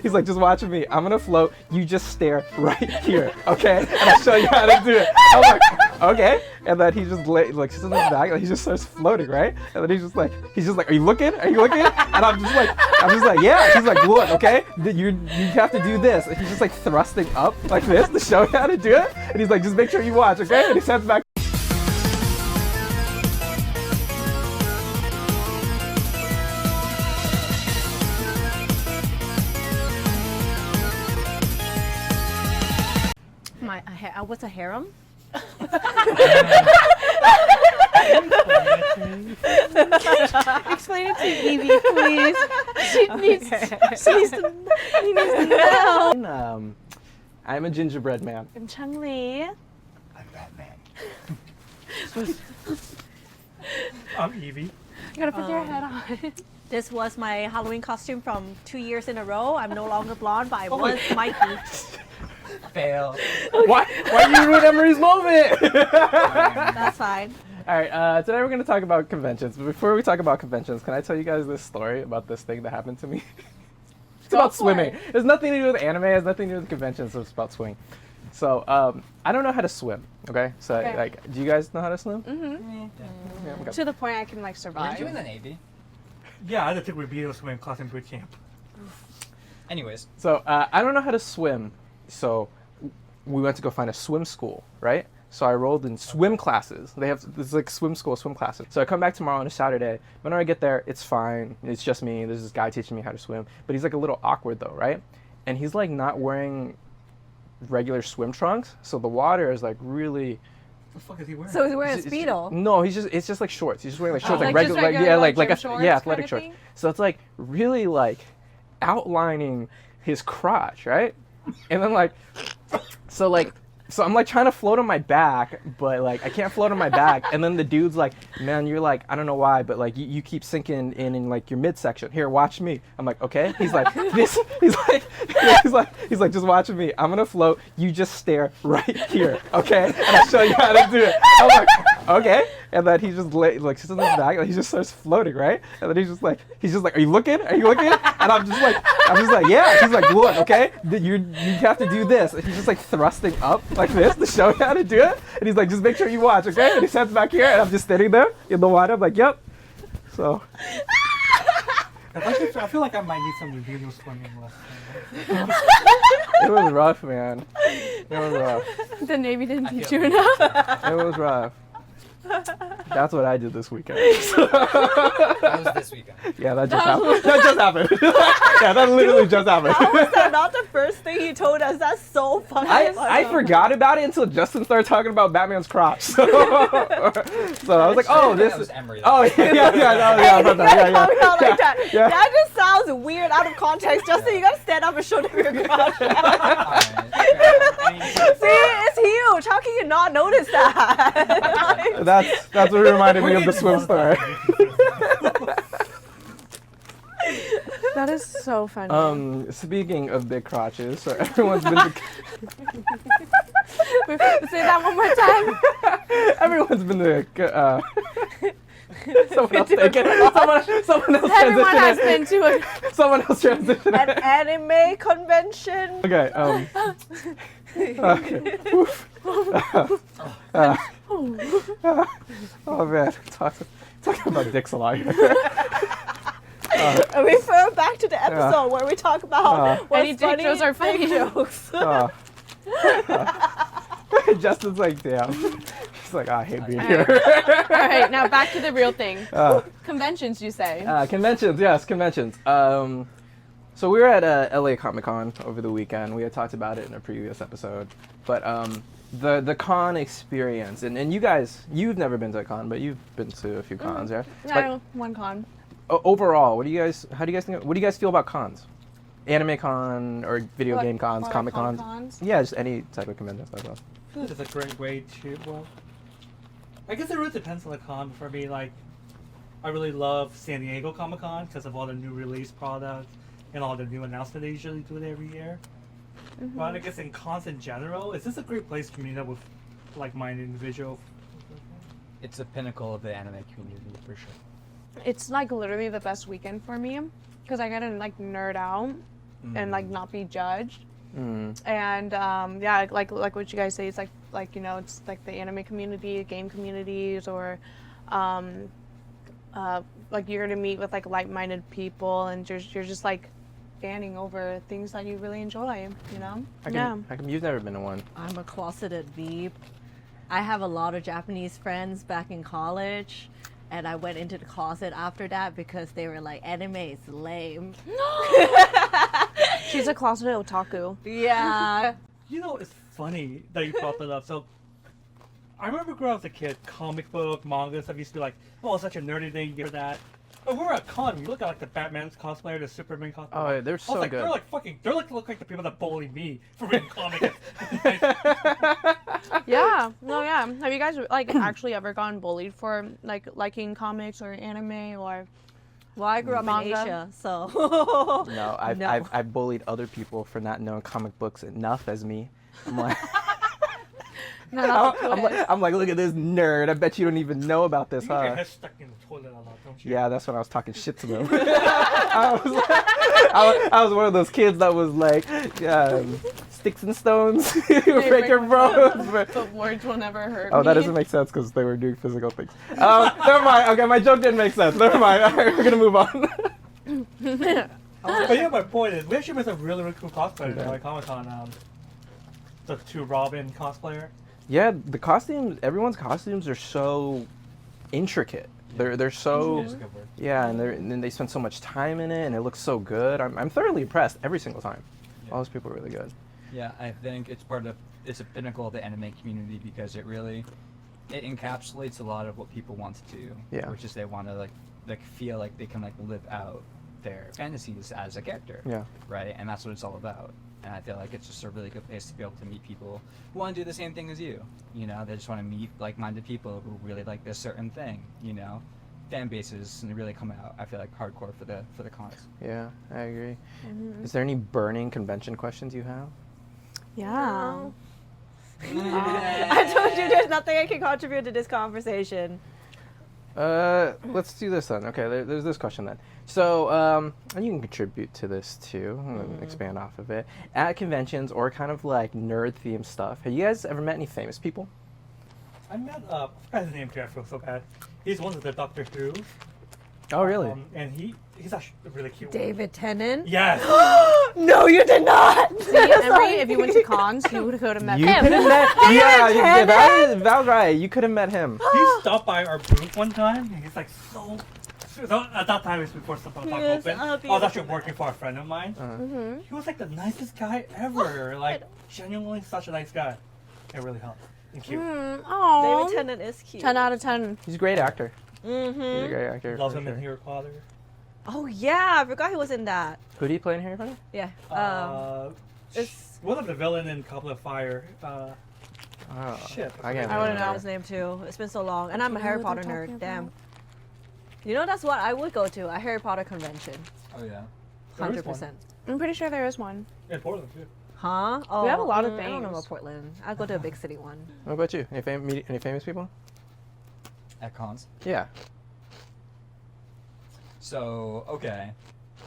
he's like, just watch me. I'm gonna float. You just stare right here, okay? And I'll show you how to do it. I'm like, okay. And then he just like sits on his back, and he just starts floating, right? And then he's just like, are you looking? Are you looking? And I'm just like, yeah. He's like, look, okay, you have to do this. And he's just like thrusting up like this to show you how to do it. And he's like, just make sure you watch, okay? And he sets back. What's a harem? Explain it to Evie, please. He needs to know. I'm a gingerbread man. I'm Chung Lee. I'm Batman. I'm Evie. You gotta put your head on. This was my Halloween costume from 2 years in a row. I'm no longer blonde, but I was Mikey. Fail. Why you ruin Emery's moment? That's fine. All right, today we're going to talk about conventions. But before we talk about conventions, can I tell you guys this story about this thing that happened to me? It's about swimming. It has nothing to do with anime. It has nothing to do with conventions. So it's about swimming. So I don't know how to swim. Okay, so Okay. like, do you guys know how to swim? Mm-hmm. Yeah, okay. To the point I can like Weren't survive. you in the Navy? Yeah, I took remedial swimming class in boot camp. Anyways. So I don't know how to swim. So we went to go find a swim school, right? So I enrolled in swim classes. This is like swim school, swim classes. So I come back tomorrow on a Saturday. When I get there, it's fine. It's just me. There's this guy teaching me how to swim. But he's like a little awkward though, right? And he's like not wearing regular swim trunks. So the water is like really... What the fuck is he wearing? So he's wearing a It's- Speedo. No, it's just like shorts. He's just wearing like shorts, like regular, just regular, like, gym shorts yeah, kind athletic of shorts. thing? So it's like really like outlining his crotch, right? And then like, so I'm like trying to float on my back, but like I can't float on my back. And then the dude's like, man, you're like, I don't know why, but like you keep sinking in like your midsection. Here, watch me. I'm like, okay. He's like, he's like, just watch me. I'm gonna float. You just stare right here, okay? And I'll show you how to do it. I'm like, okay. And then he just like sits on his back, and he just starts floating, right? And then he's just like, are you looking? Are you looking? And I'm just like, yeah. He's like, look, okay, you have to do this. And he's just like thrusting up like this to show you how to do it. And he's like, just make sure you watch, okay? And he sits back here, and I'm just standing there in the water. I'm like, yep. So. I feel like I might need some remedial swimming lessons. It was rough, man. It was rough. The Navy didn't teach you enough. It was rough. That's what I did this weekend. That was this weekend. Yeah, that just happened. That just happened. Yeah, that literally just happened. How was that not the first thing you told us? That's so funny. I forgot about it until Justin started talking about Batman's crotch. So I was like, oh, this was is Emery. Oh, yeah. About that. Like that. Yeah. That just sounds weird out of context. Justin, you gotta stand up and show them your crotch. See, it's huge. How can you not notice that? That's what reminded me of the swim story. That is so funny. Speaking of big crotches, so everyone's been Say that one more time. everyone's been to someone else take it. Someone else Everyone has transition been to it. Someone else transition an it. anime convention. Okay. Okay. Oof. Oh man, talking about dicks a lot here. Refer back to the episode where we talk about what's Any dick jokes are funny. jokes. Justin's like, damn. He's like, I hate being All here. All right, now back to the real thing. Conventions, you say? Conventions, yes, conventions. So we were at LA Comic Con over the weekend. We had talked about it in a previous episode. But the con experience, and you guys, you've never been to a con, but you've been to a few cons, yeah? No, one con. Overall, how do you guys feel about cons? Anime con or video game cons, Or comic con cons? Yeah, just any type of convention stuff. I feel like it's a great way to, well, I guess it really depends on the con. For me, like, I really love San Diego Comic Con because of all the new release products and all the new announcements they usually do it every year. Mm-hmm. But I guess in cons in general, is this a great place to meet up with like-minded individuals? It's the pinnacle of the anime community for sure. It's like literally the best weekend for me because I get to like nerd out and like not be judged. Mm. And yeah, like what you guys say, it's like you know, it's like the anime community, game communities, or like you're gonna meet with like like-minded people, and you're just like fanning over things that you really enjoy, you know? You've never been to one. I'm a closeted Veep. I have a lot of Japanese friends back in college, and I went into the closet after that because they were like, anime is lame. She's a closeted otaku. Yeah. You know, it's funny that you brought that up. So, I remember growing up as a kid, comic book, manga stuff used to be like, oh, it's such a nerdy thing, you hear that. But we're at con, you look at like the Batman's cosplayer, the Superman cosplayer. Oh, yeah, they're so like, good. They're like look like the people that bully me for reading comics. Yeah. No, yeah. Have you guys like actually ever gotten bullied for like liking comics or anime or Well, I grew up Manga. in Asia, so. No, I've bullied other people for not knowing comic books enough as me. I'm like, I'm like, look at this nerd. I bet you don't even know about this, You get your huh? head stuck in the toilet a lot, don't you? Yeah, that's when I was talking shit to them. I was one of those kids that was like, sticks and stones, break your bones. but words will never hurt Oh, me. that doesn't make sense because they were doing physical things. Never mind. Okay, my joke didn't make sense. Never mind. All right, we're gonna move on. But yeah, my point is, we actually met some really, really cool cosplayers at like Comic-Con. The two Robin cosplayer. Yeah, the costumes. Everyone's costumes are so intricate. They're so It's a good word. yeah, and they spend so much time in it, and it looks so good. I'm thoroughly impressed every single time. Yeah. All those people are really good. Yeah, I think it's a pinnacle of the anime community because it encapsulates a lot of what people want to do. Yeah. Which is they want to like feel like they can like live out their fantasies as a character. Yeah. Right? And that's what it's all about. And I feel like it's just a really good place to be able to meet people who want to do the same thing as you. You know, they just want to meet like-minded people who really like this certain thing. You know, fan bases and they really come out. I feel like hardcore for the cons. Yeah, I agree. Mm-hmm. Is there any burning convention questions you have? Yeah. I told you there's nothing I can contribute to this conversation. Let's do this then. Okay, there's this question then. So, and you can contribute to this too, and expand off of it. At conventions or kind of like nerd themed stuff, have you guys ever met any famous people? I met, I forgot his name too, I feel so bad. He's one of the Doctor Who. Oh, really? And he's actually a really cute one. David Tennant? Yes! No, you did not! See, Emery, if you went to cons, you would have met You him. could have met. Yeah, that was right. You could have met him. He stopped by our booth one time, and he's like so at that time, it was before Stumptown Otaku Yes, opened. I'll I be was able actually to- working for a friend of mine. Mm-hmm. He was like the nicest guy ever. Like, genuinely such a nice guy. It really helped. And cute. Oh. David Tennant is cute. 10 out of 10. He's a great actor. He's a Mm-hmm. great actor. Love for him sure. in Harry Potter. Oh, yeah, I forgot he was in that. Who do you play in Harry Potter? Yeah. It's one of the villain in Goblet of Fire. Oh, Shit. I can't I wouldn't remember. know. his name too. It's been so long. And I'm a know Harry what Potter they're talking nerd. Damn. about. You know, that's what I would go to, a Harry Potter convention. Oh yeah. There is 100%. I'm pretty sure there is one. In Portland, too. Huh? Oh, have a lot of I don't know things. about Portland. I'll go to a big city one. What about you? Any famous people? At cons. Yeah. So, okay.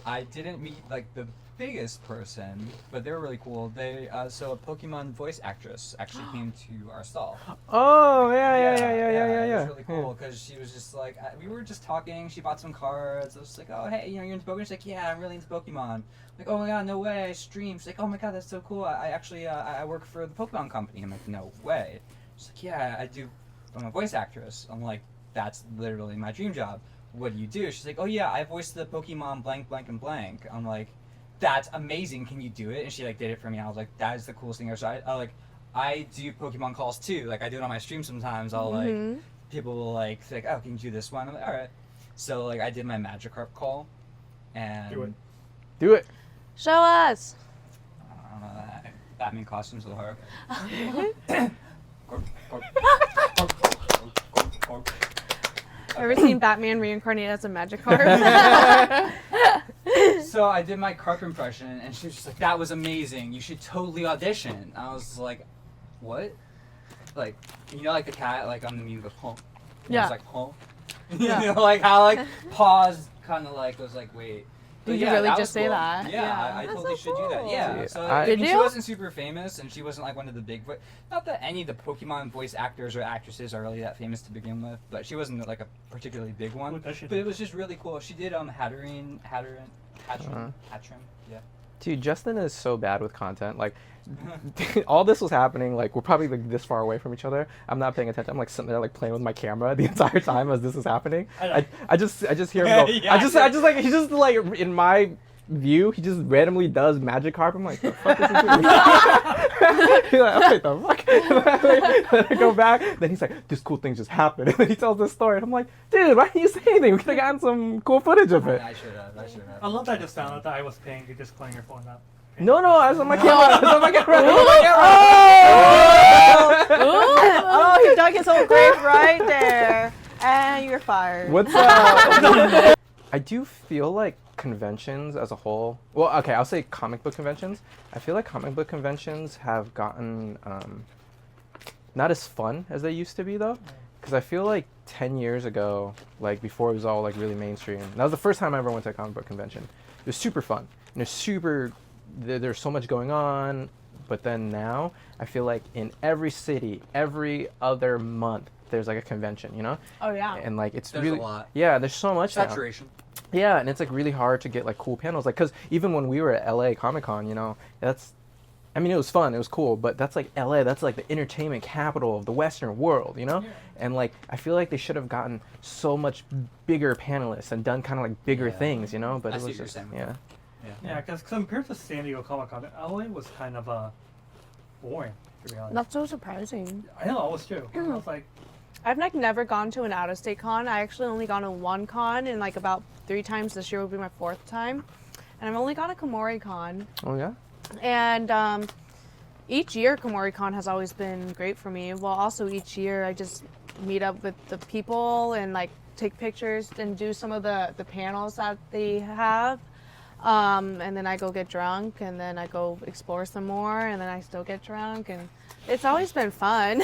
I didn't meet like the biggest person, but they were really cool. So a Pokemon voice actress actually came to our stall. Oh, yeah. It was really cool because she was just like, we were just talking. She bought some cards. I was just like, oh, hey, you're into Pokemon? She's like, yeah, I'm really into Pokemon. I'm like, oh my god, no way, I stream. She's like, oh my god, that's so cool. I actually, I work for the Pokemon company. I'm like, no way. She's like, yeah, I do. I'm a voice actress. I'm like, that's literally my dream job. What do you do? She's like, oh yeah, I voiced the Pokemon blank, blank, and blank. I'm like, that's amazing. Can you do it? And she like did it for me. I was like, that is the coolest thing ever. So I do Pokemon calls too. Like I do it on my stream sometimes. I'll like, people will like say, oh, can you do this one? I'm like, all right. So like I did my Magikarp call, and Do it. Do it. Show us. I don't know, that Batman costumes will hurt. Ever seen Batman reincarnated as a Magikarp? So I did my carp impression, and she was just like, that was amazing. You should totally audition. I was like, what? Like, you know, like the cat, like on the meme of home. Yeah. It's like, home. Yeah. You know, like how like paused, kind of like was like, wait. Did you yeah, really that just was say cool. that? Yeah, Yeah. I That's totally so should do that. cool. Yeah. Dude, So I- I Did mean, she you? wasn't super famous, and she wasn't like one of the big. Not that any of the Pokemon voice actors or actresses are really that famous to begin with, but she wasn't like a particularly big one. What does she But do? it was just really cool. She did Hatterene. Uh-huh. Yeah. Dude, Justin is so bad with content. Like, all this was happening. Like, we're probably like this far away from each other. I'm not paying attention. I'm like sitting there like playing with my camera the entire time as this is happening. I know. I just hear him go. Yeah, I just like he's just like in my view. He just randomly does magic carp. I'm like, the fuck is he doing? He's like, oh, what the fuck? Then I go back. Then he's like, this cool thing just happened. And then he tells this story. And I'm like, dude, why didn't you say anything? We could have gotten some cool footage of it. I should have. I love that I just found out that I was paying you just playing your phone up. No, I was on my camera. I was on my camera. I was on my camera. Oh, he dug his own grave right there. And you're fired. What's I do feel like conventions as a whole. Well, okay, I'll say comic book conventions. I feel like comic book conventions have gotten not as fun as they used to be though, because I feel like 10 years ago, like before it was all like really mainstream. That was the first time I ever went to a comic book convention. It was super fun. And there's so much going on. But then now, I feel like in every city, every other month, there's like a convention, you know? Oh yeah. And like it's There's really a lot. Yeah, there's so much now. Saturation. Yeah, and it's like really hard to get like cool panels, like because even when we were at LA Comic Con, you know, I mean, it was fun, it was cool, but that's like LA, that's like the entertainment capital of the Western world, you know? Yeah. And like I feel like they should have gotten so much bigger panelists and done kind of like bigger Yeah. things, you know? But I it see was what you're just saying. yeah. Yeah, because compared to San Diego Comic Con, LA was kind of boring, to be honest. That's so surprising. I know, I was too. I was like, I've like never gone to an out-of-state con. I actually only gone to one con, and like about 3 times this year will be my 4th time. And I've only gone to Komori Con. Oh yeah. And each year Komori Con has always been great for me. Well, also each year I just meet up with the people and like take pictures and do some of the panels that they have. And then I go get drunk, and then I go explore some more, and then I still get drunk, and it's always been fun.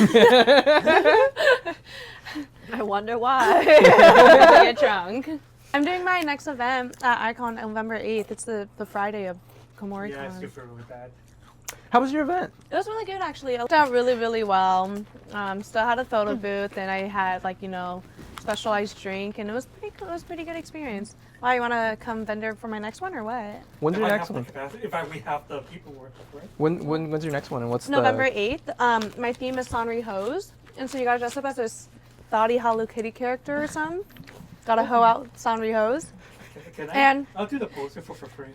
I wonder why. I get drunk. I'm doing my next event at Icon November 8th. It's the Friday of Komori yeah, I Con. super with that. How was your event? It was really good, actually. It worked out really, really well. Still had a photo booth, and I had like specialized drink, and it was pretty good experience. Why, you want to come vendor for my next one or what? When's your If I next have one? the capacity- If we have the people work for it. When's your next one, and what's November the 8th. My theme is Sanri Hose, and so you gotta dress up as this thoughty Hello Kitty character or something. Gotta hoe out Sanri Hose. Can I? And- I'll do the poster for free.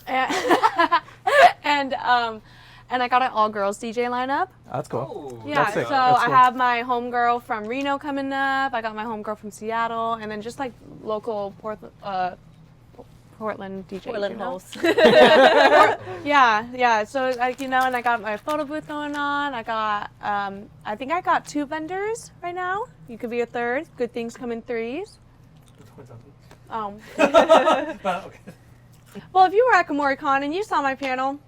And and I got an all girls DJ lineup. That's cool. Oh, Yeah, That's sick. so That's I cool. have my homegirl from Reno coming up. I got my homegirl from Seattle, and then just like local Portland DJs. Portland you know? host. Yeah. So like and I got my photo booth going on. I got I think I got 2 vendors right now. You could be a 3rd. Good things come in 3s. But, okay. Well, if you were at Komori Con and you saw my panel,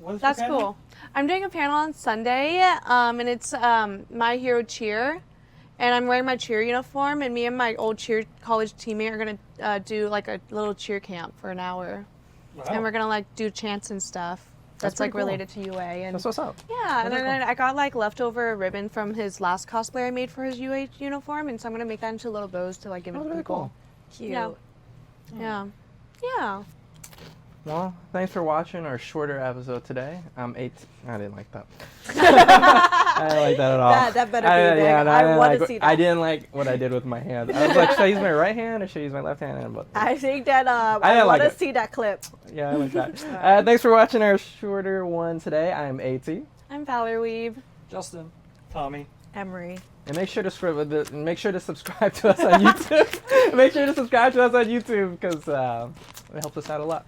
What is the that's panel? cool. I'm doing a panel on Sunday, and it's My Hero Cheer, and I'm wearing my cheer uniform, and me and my old cheer college teammate are gonna do like a little cheer camp for an hour, Wow. and we're gonna like do chants and stuff. That's pretty like cool. related to UA, and That's what's up. yeah, and That's then I got like leftover ribbon from his last cosplay I made for his UA uniform, and so I'm gonna make that into little bows to like give it That's to really people. cool. Cute. Yeah. Yeah. Well, thanks for watching our shorter episode today. I didn't like that. I didn't like that at all. That better be big. I didn't wanna like see I that. didn't like what I did with my hand. I was like, should I use my right hand or should I use my left hand? But I think that I didn't like want to it. see that clip. yeah, I like that. Thanks for watching our shorter one today. I'm AT. I'm Valerweeb. Justin. Tommy. Emery. And make sure to subscribe to us on YouTube. Make sure to subscribe to us on YouTube because it helps us out a lot.